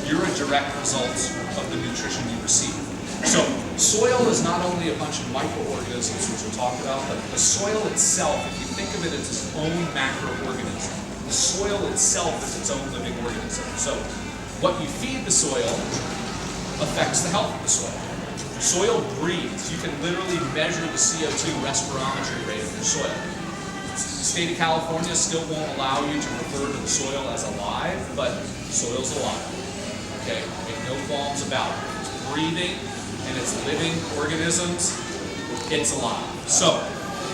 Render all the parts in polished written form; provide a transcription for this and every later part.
you're a direct result of the nutrition you receive. So soil is not only a bunch of microorganisms, which we'll talk about, but the soil itself, if you think of it as its own macroorganism, the soil itself is its own living organism. So what you feed the soil affects the health of the soil. Soil breathes. You can literally measure the CO2 respirometry rate of your soil. The state of California still won't allow you to refer to the soil as alive, but soil's alive. Okay? Make no qualms about it. It's breathing and it's living organisms. It's alive. So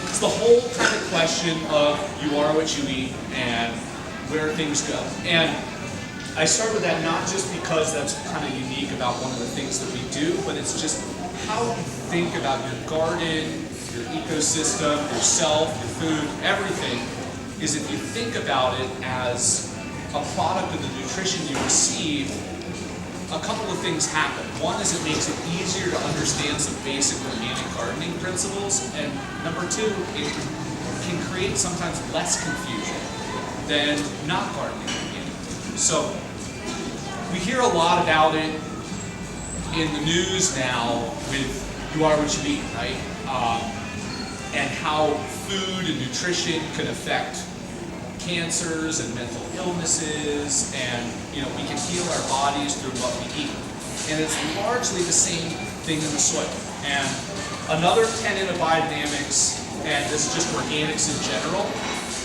it's the whole kind of question of you are what you eat and where things go. And I start with that not just because that's kind of unique about one of the things that we do, but it's just how you think about your garden, your ecosystem, yourself, your food, everything, is if you think about it as a product of the nutrition you receive, a couple of things happen. One is it makes it easier to understand some basic organic gardening principles, and number two, it can create sometimes less confusion than not gardening organic. So we hear a lot about it in the news now with you are what you eat, right? And how food and nutrition can affect cancers and mental illnesses, and we can heal our bodies through what we eat. And it's largely the same thing in the soil. And another tenet of biodynamics, and this is just organics in general,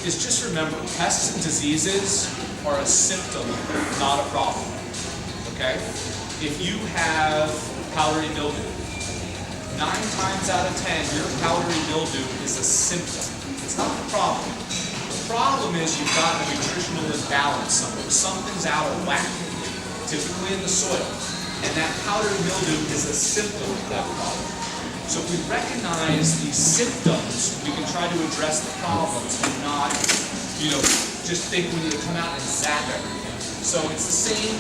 is just remember, pests and diseases are a symptom, not a problem. Okay? If you have powdery mildew, 9 times out of 10, your powdery mildew is a symptom. It's not the problem. The problem is you've got a nutritional imbalance somewhere. Something's out of whack, typically in the soil. And that powdery mildew is a symptom of that problem. So if we recognize these symptoms, we can try to address the problems and not, just think we need to come out and zap everything. So it's the same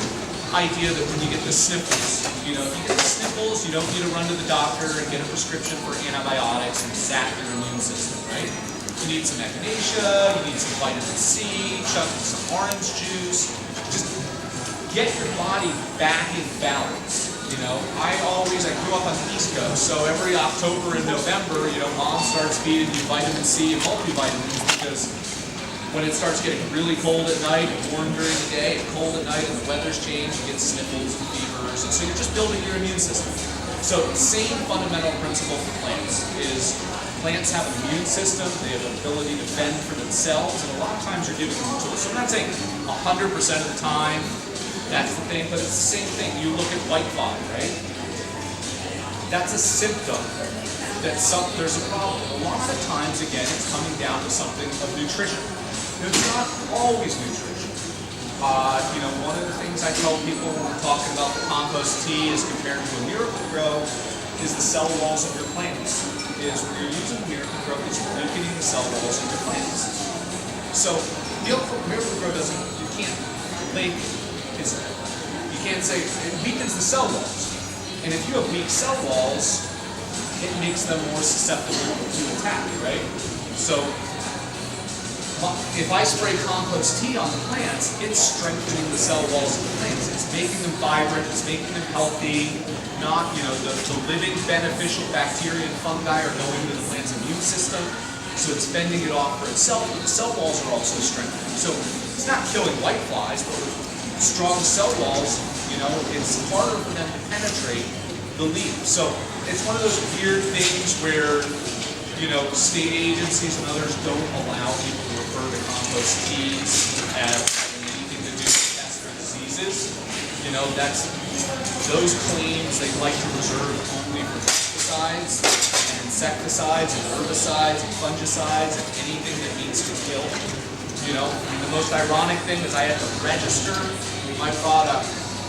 idea that when you get the sniffles, if you get the sniffles, you don't need to run to the doctor and get a prescription for antibiotics and zap your immune system, right? You need some echinacea, you need some vitamin C, chug some orange juice. Just get your body back in balance. I grew up on the East Coast, so every October and November, mom starts feeding you vitamin C and multivitamins because when it starts getting really cold at night, and warm during the day, and cold at night, and the weather's changed, you get sniffles and fevers, and so you're just building your immune system. So the same fundamental principle for plants is plants have an immune system, they have an ability to fend for themselves, and a lot of times you're giving them tools. So I'm not saying 100% of the time, that's the thing, but it's the same thing. You look at whitefly, right? That's a symptom that there's a problem. A lot of times, again, it's coming down to something of nutrition. It's not always nutrition. One of the things I tell people when we're talking about the compost tea as compared to a Miracle-Gro is the cell walls of your plants. Is when you're using Miracle-Gro, it's weakening the cell walls of your plants. So Miracle-Gro you can't label it. You can't say it weakens the cell walls. And if you have weak cell walls, it makes them more susceptible to attack, right? So if I spray compost tea on the plants, it's strengthening the cell walls of the plants. It's making them vibrant, it's making them healthy, not, the living beneficial bacteria and fungi are going into the plant's immune system, so it's fending it off for itself, but the cell walls are also strengthening. So it's not killing whiteflies, but with strong cell walls, it's harder for them to penetrate the leaf. So it's one of those weird things where state agencies and others don't allow people to refer to compost teas as having anything to do with pests or diseases. That's those claims they like to reserve only for pesticides and insecticides and herbicides and fungicides and anything that needs to kill. The most ironic thing is I had to register my product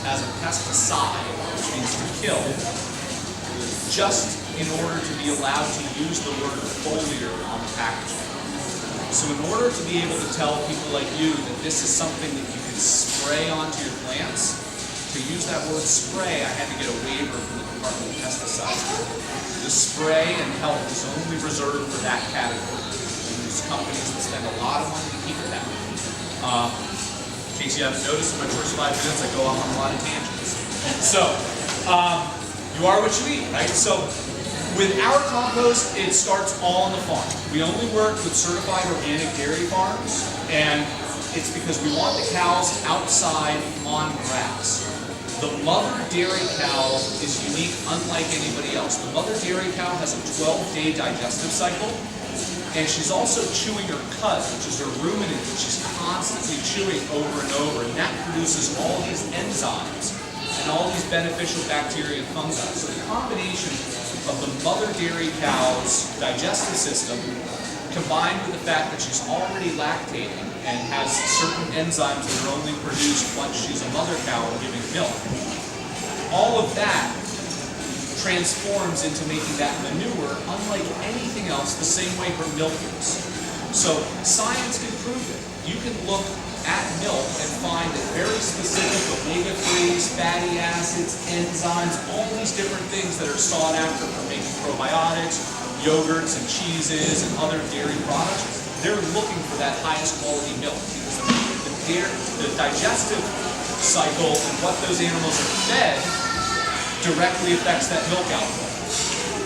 as a pesticide, which means to kill, just in order to be allowed to use the word foliar on the packaging. So in order to be able to tell people like you that this is something that you can spray onto your plants, to use that word spray, I had to get a waiver from the Department of Pesticides. The spray and health is only reserved for that category. And there's companies that spend a lot of money to keep it that way. case you haven't noticed, in my first 5 minutes, I go off on a lot of tangents. So, you are what you eat, right? So, with our compost, it starts all on the farm. We only work with certified organic dairy farms, and it's because we want the cows outside on grass. The mother dairy cow is unique, unlike anybody else. The mother dairy cow has a 12-day digestive cycle, and she's also chewing her cud, which is her ruminant, that she's constantly chewing over and over, and that produces all these enzymes and all these beneficial bacteria and fungi. So the combination of the mother dairy cow's digestive system, combined with the fact that she's already lactating and has certain enzymes that are only produced once she's a mother cow and giving milk, all of that transforms into making that manure unlike anything else, the same way her milk is. So science can prove it. You can look at milk and find that very specific omega-3s, fatty acids, enzymes, all these different things that are sought after for making probiotics, yogurts and cheeses and other dairy products, they're looking for that highest quality milk because the digestive cycle and what those animals are fed directly affects that milk output.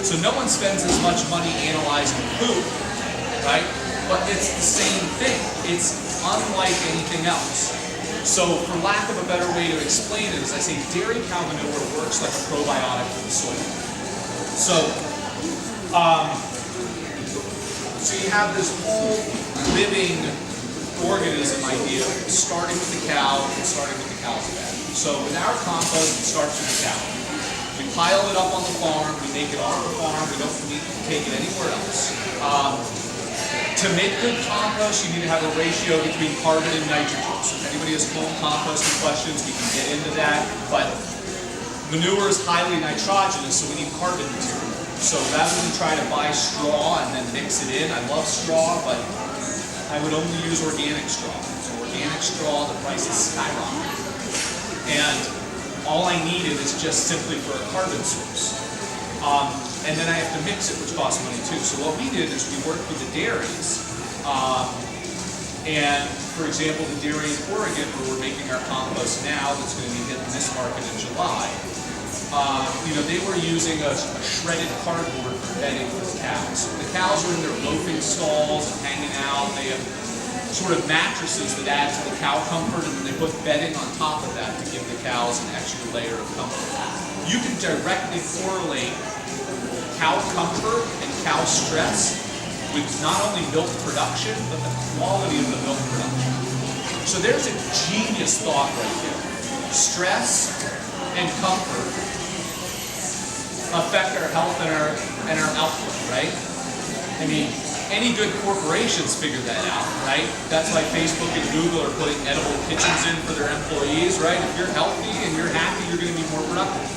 So no one spends as much money analyzing food, right? But it's the same thing. It's unlike anything else. So for lack of a better way to explain it, as I say, dairy cow manure works like a probiotic for the soil. So, so you have this whole living organism idea, starting with the cow and starting with the cow's fat. So with our compost, it starts with the cow. We pile it up on the farm, we make it on the farm, we don't need to take it anywhere else. To make good compost, you need to have a ratio between carbon and nitrogen. So if anybody has home composting questions, we can get into that. But manure is highly nitrogenous, so we need carbon material. So rather than try to buy straw and then mix it in, I love straw, but I would only use organic straw. So organic straw, the price is skyrocketing. And all I needed is just simply for a carbon source. And then I have to mix it, which costs money too. So what we did is we worked with the dairies. And for example, the dairy in Oregon, where we're making our compost now, that's going to be hitting this market in July, they were using a shredded cardboard for bedding for the cows. The cows are in their loafing stalls and hanging out. They have sort of mattresses that add to the cow comfort, and then they put bedding on top of that to give the cows an extra layer of comfort. You can directly correlate cow comfort and cow stress with not only milk production, but the quality of the milk production. So there's a genius thought right there. Stress and comfort affect our health and our output, right? I mean, any good corporations figure that out, right? That's why Facebook and Google are putting edible kitchens in for their employees, right? If you're healthy and you're happy, you're going to be more productive,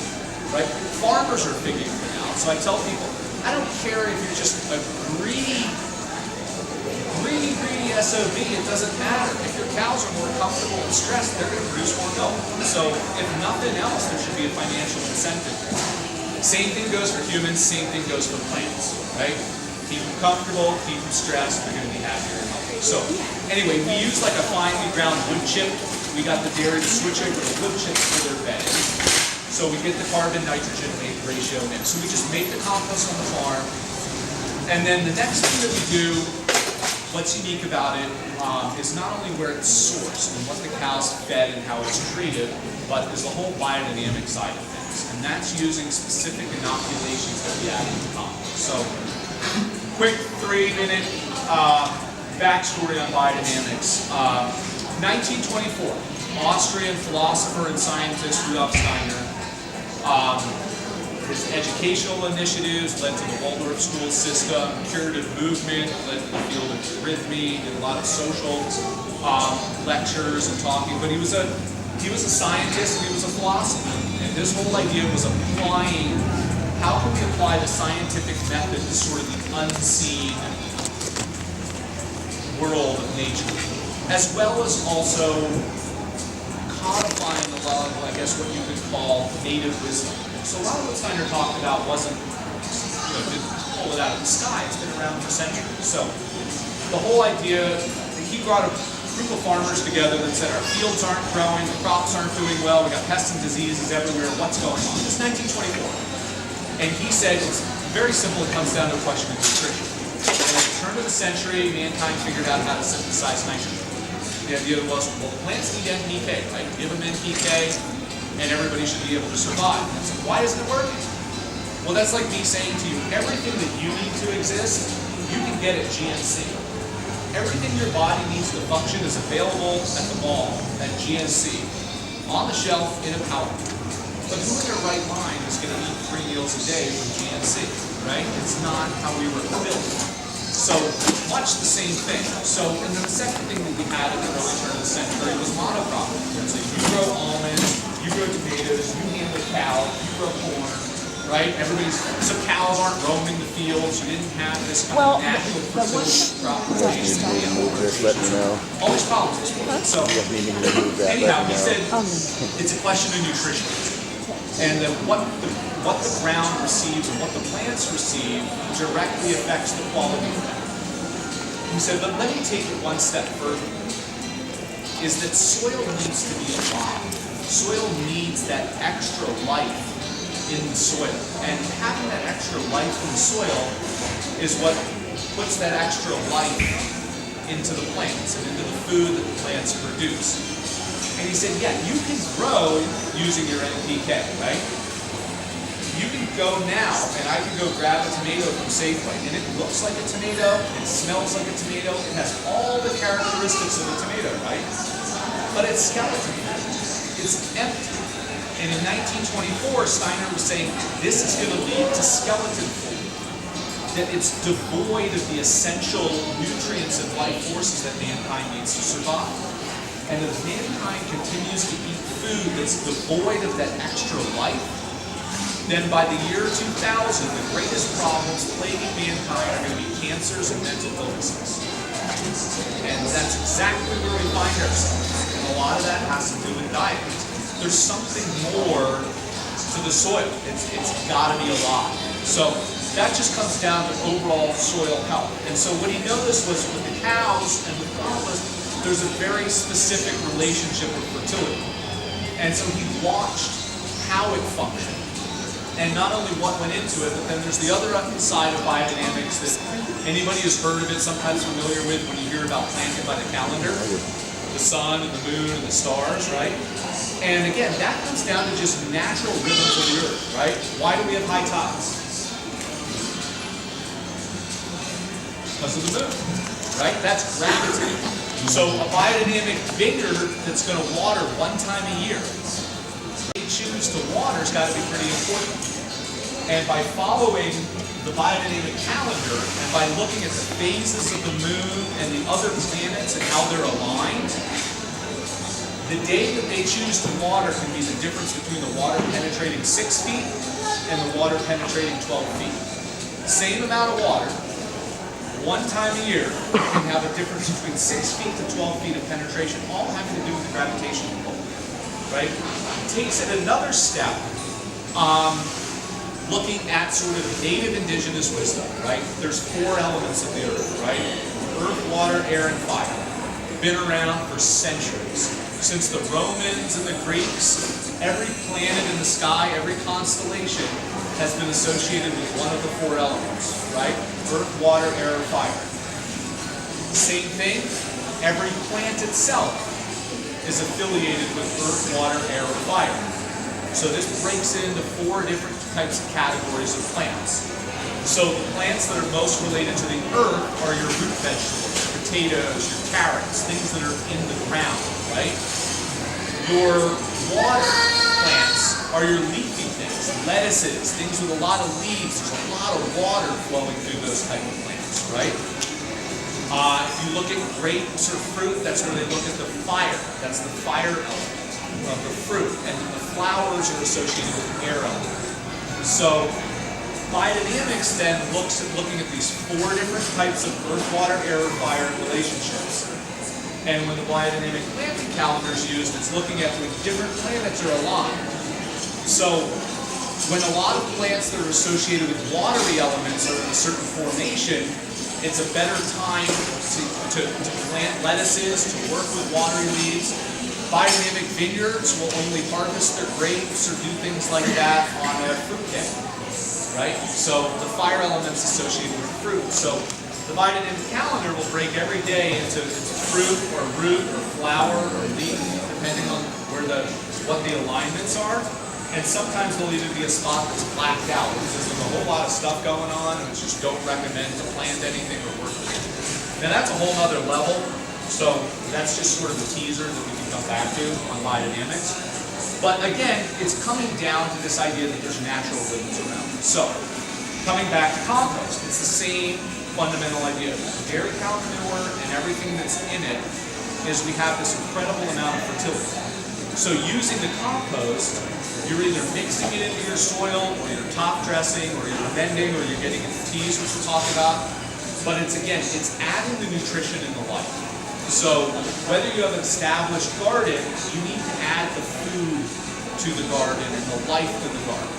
right? Farmers are figuring it out. So I tell people, I don't care if you're just a greedy SOB, it doesn't matter. If your cows are more comfortable and stressed, they're going to produce more milk. So if nothing else, there should be a financial incentive. Same thing goes for humans, same thing goes for plants, right? Keep them comfortable, keep them stressed, they're going to be happier and healthier. So anyway, we use like a finely ground wood chip. We got the dairy to switch over to wood chips for their bedding. So we get the carbon-nitrogen ratio in. So we just make the compost on the farm. And then the next thing that we do, what's unique about it, is not only where it's sourced and what the cow's fed and how it's treated, but is the whole biodynamic side of things. And that's using specific inoculations that we add in the compost. So quick 3-minute backstory on biodynamics. 1924, Austrian philosopher and scientist Rudolf Steiner. His educational initiatives led to the Waldorf school system, curative movement led to the field of rhythmy, did a lot of social lectures and talking, but he was a scientist and he was a philosopher. And his whole idea was applying, how can we apply the scientific method to sort of the unseen world of nature, as well as also codifying a lot of, I guess, what you could call native wisdom. So a lot of what Steiner talked about wasn't, didn't pull it out of the sky. It's been around for centuries. So the whole idea, he brought group of farmers together that said our fields aren't growing, the crops aren't doing well, we got pests and diseases everywhere, what's going on? It's 1924. And he said, it's very simple, it comes down to a question of nutrition. And at the turn of the century, mankind figured out how to synthesize nitrogen. The idea was, well, the plants need NPK, right? Give them NPK, and everybody should be able to survive. And so why isn't it working? Well, that's like me saying to you, everything that you need to exist, you can get at GNC. Everything your body needs to function is available at the mall, at GNC, on the shelf, in a powder. But who in their right mind is going to eat 3 meals a day from GNC, right? It's not how we were built. So, much the same thing. So, and then the second thing that we had at the early turn of the century was monocropping. So you grow almonds, you grow tomatoes, you handle cows, you grow corn, right? So cows aren't roaming the fields, you didn't have this kind of natural precision crop rotation. Just let me know. All these problems. So, anyhow, he said it's a question of nutrition. And that what the ground receives and what the plants receive directly affects the quality of that. He said, but let me take it one step further, is that soil needs to be alive. Soil needs that extra life in the soil. And having that extra life in the soil is what puts that extra life into the plants and into the food that the plants produce. And he said, yeah, you can grow using your NPK, right? You can go now, and I can go grab a tomato from Safeway, and it looks like a tomato, it smells like a tomato, it has all the characteristics of a tomato, right? But it's skeleton. It's empty. And in 1924, Steiner was saying, this is going to lead to skeleton food. That it's devoid of the essential nutrients and life forces that mankind needs to survive. And as mankind continues to eat food that's devoid of that extra life, then by the year 2000, the greatest problems plaguing mankind are going to be cancers and mental illnesses. And that's exactly where we find ourselves. And a lot of that has to do with diet. There's something more to the soil. It's got to be alive. So that just comes down to overall soil health. And so what he noticed was with the cows and with compost, there's a very specific relationship with fertility. And so he watched how it functioned. And not only what went into it, but then there's the other side of biodynamics that anybody who's heard of it sometimes familiar with when you hear about planted by the calendar, the sun and the moon and the stars, right? And again, that comes down to just natural rhythms of the earth, right? Why do we have high tides? Because of the moon, right? That's gravity. So a biodynamic vineyard that's going to water one time a year, they choose to water has got to be pretty important. And by following the biodynamic calendar and by looking at the phases of the moon and the other planets and how they're aligned, the day that they choose to water can be the difference between the water penetrating 6 feet and the water penetrating 12 feet. Same amount of water, one time a year, can have a difference between 6 feet to 12 feet of penetration, all having to do with the gravitational pull, right? It takes it another step, looking at sort of native indigenous wisdom, right? There's 4 elements of the earth, right? Earth, water, air, and fire. Been around for centuries. Since the Romans and the Greeks, every planet in the sky, every constellation has been associated with one of the 4 elements, right? Earth, water, air, and fire. Same thing, every plant itself is affiliated with earth, water, air, and fire. So this breaks into 4 different types of categories of plants. So the plants that are most related to the earth are your root vegetables, your potatoes, your carrots, things that are in the ground, right? Your water plants are your leafy things, lettuces, things with a lot of leaves. There's a lot of water flowing through those type of plants, right? If you look at grapes or fruit, that's where they look at the fire. That's the fire element of the fruit. And the flowers are associated with the air element. So biodynamics then looks at looking at these 4 different types of earth, water, air, fire relationships. And when the biodynamic planting calendar is used, it's looking at when different planets are aligned. So when a lot of plants that are associated with watery elements are in a certain formation, It's a better time to plant lettuces, to work with watery leaves. Biodynamic vineyards will only harvest their grapes or do things like that on a fruit day, right? So the fire element's associated with fruit. So the biodynamic calendar will break every day into fruit or root or flower or leaf, depending on what the alignments are. And sometimes there'll even be a spot that's blacked out because there's a whole lot of stuff going on and just don't recommend to plant anything or work with it. Now that's a whole other level, so that's just sort of a teaser that we can come back to on biodynamics. But again, it's coming down to this idea that there's natural rhythms around it. So, coming back to compost, it's the same fundamental idea. Dairy cow manure and everything that's in it is we have this incredible amount of fertility. So using the compost, you're either mixing it into your soil, or you're top dressing, or you're bending, or you're getting into teas, which we'll talk about. But it's adding the nutrition and the life. So whether you have an established garden, you need to add the food to the garden and the life to the garden.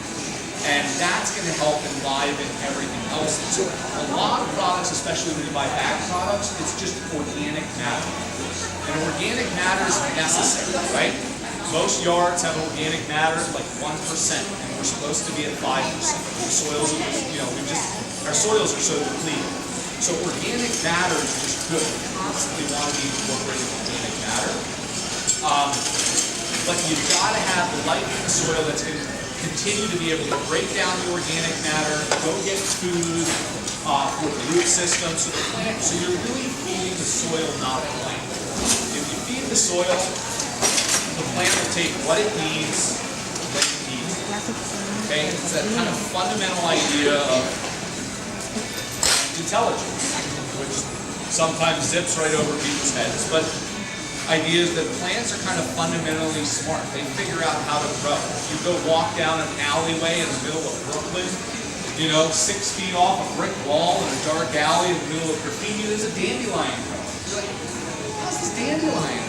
And that's going to help enliven everything else. So a lot of products, especially when you buy bag products, it's just organic matter. And organic matter is necessary, right? Most yards have organic matter like 1%, and we're supposed to be at 5%. The soils, our soils are so depleted. So organic matter is just good. We constantly want to be incorporating organic matter. But you've got to have the life in the soil that's going to continue to be able to break down the organic matter, go get food for the root system. So you're really feeding the soil, not the plant. If you feed the soil, the plant will take what it needs when it needs it. Okay? It's that kind of fundamental idea of intelligence, which sometimes zips right over people's heads, but ideas that plants are kind of fundamentally smart. They figure out how to grow. If you go walk down an alleyway in the middle of Brooklyn, 6 feet off a brick wall in a dark alley in the middle of graffiti, there's a dandelion growing. You're like, how's this dandelion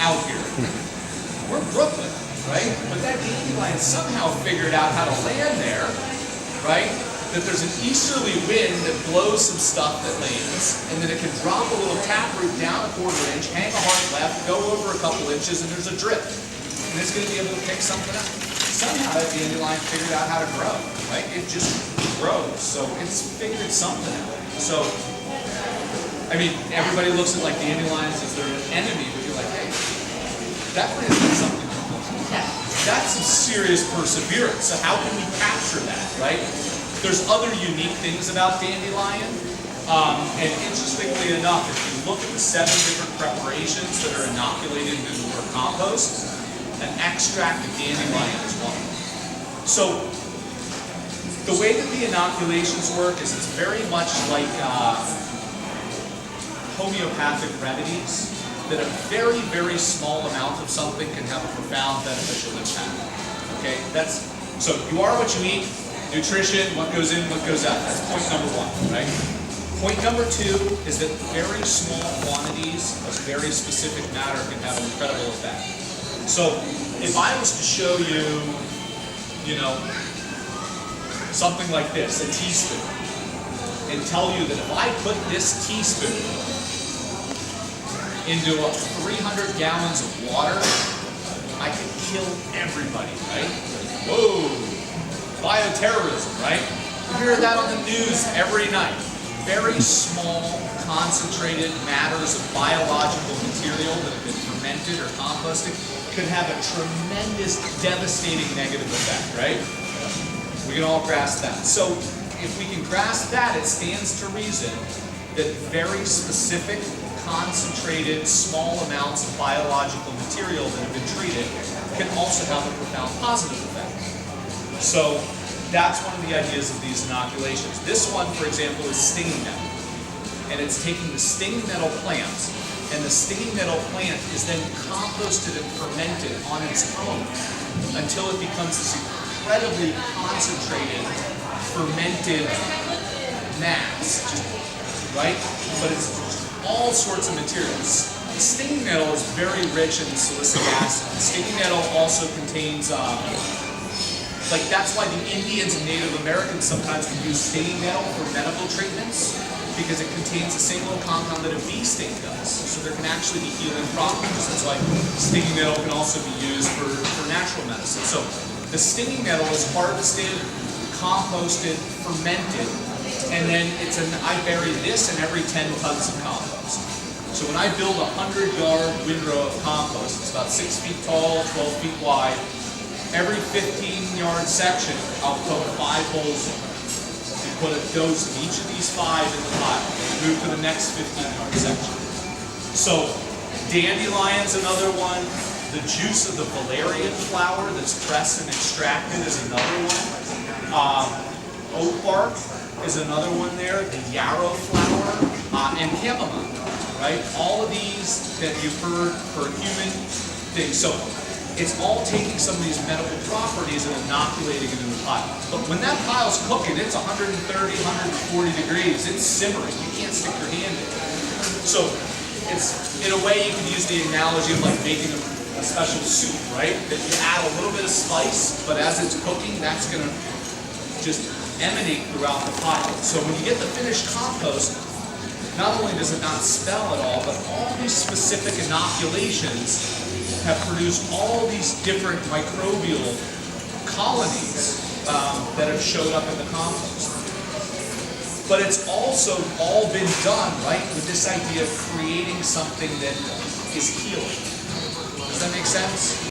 out here? We're Brooklyn, right? But that dandelion somehow figured out how to land there, right? That there's an easterly wind that blows some stuff that lands, and then it can drop a little taproot down a 1/4 inch, hang a hard left, go over a couple inches, and there's a drip. And it's going to be able to pick something up. Somehow that dandelion figured out how to grow, right? It just grows, so it's figured something out. So, everybody looks at like dandelions as their enemy, but you're like, hey, that plant's got something to do. That's some serious perseverance. So how can we capture that, right? There's other unique things about dandelion. And interestingly enough, if you look at the 7 different preparations that are inoculated into our compost, an extract of dandelion is one of them. So the way that the inoculations work is it's very much like homeopathic remedies, that a very, very small amount of something can have a profound beneficial impact. Okay, so you are what you eat. Nutrition, what goes in, what goes out. That's point number 1, right? Point number 2 is that very small quantities of very specific matter can have an incredible effect. So if I was to show you, something like this, a teaspoon, and tell you that if I put this teaspoon into 300 gallons of water, I could kill everybody, right? Whoa, bioterrorism, right? You hear that on the news every night. Very small, concentrated matters of biological material that have been fermented or composted could have a tremendous, devastating negative effect, right? We can all grasp that. So if we can grasp that, it stands to reason that very specific, concentrated, small amounts of biological material that have been treated can also have a profound positive effect. So that's one of the ideas of these inoculations. This one, for example, is stinging nettle. And it's taking the stinging nettle plant, and the stinging nettle plant is then composted and fermented on its own until it becomes this incredibly concentrated, fermented mass, right? But it's all sorts of materials. The stinging nettle is very rich in silicic acid. The stinging nettle also contains, that's why the Indians and Native Americans sometimes can use stinging nettle for medical treatments, because it contains the same little compound that a bee sting does. So there can actually be healing properties. That's why stinging nettle can also be used for natural medicine. So the stinging nettle is harvested, composted, fermented, and then I bury this in every 10 tons of compost. So when I build a 100-yard windrow of compost, it's about 6 feet tall, 12 feet wide. Every 15-yard section, I'll poke 5 holes in and put a dose of each of these 5 in the pile. Move to the next 15-yard section. So dandelion's another one. The juice of the valerian flower that's pressed and extracted is another one. Oak bark is another one there. The yarrow flower and chamomile. Right? All of these that you've heard for human things. So it's all taking some of these medical properties and inoculating it in the pile. But when that pile's cooking, it's 130, 140 degrees. It's simmering. You can't stick your hand in it. So it's, in a way, you can use the analogy of like making a special soup, right? That you add a little bit of spice, but as it's cooking, that's going to just emanate throughout the pile. So when you get the finished compost, not only does it not smell at all, but all these specific inoculations have produced all these different microbial colonies that have showed up in the compost. But it's also all been done, right, with this idea of creating something that is healing. Does that make sense?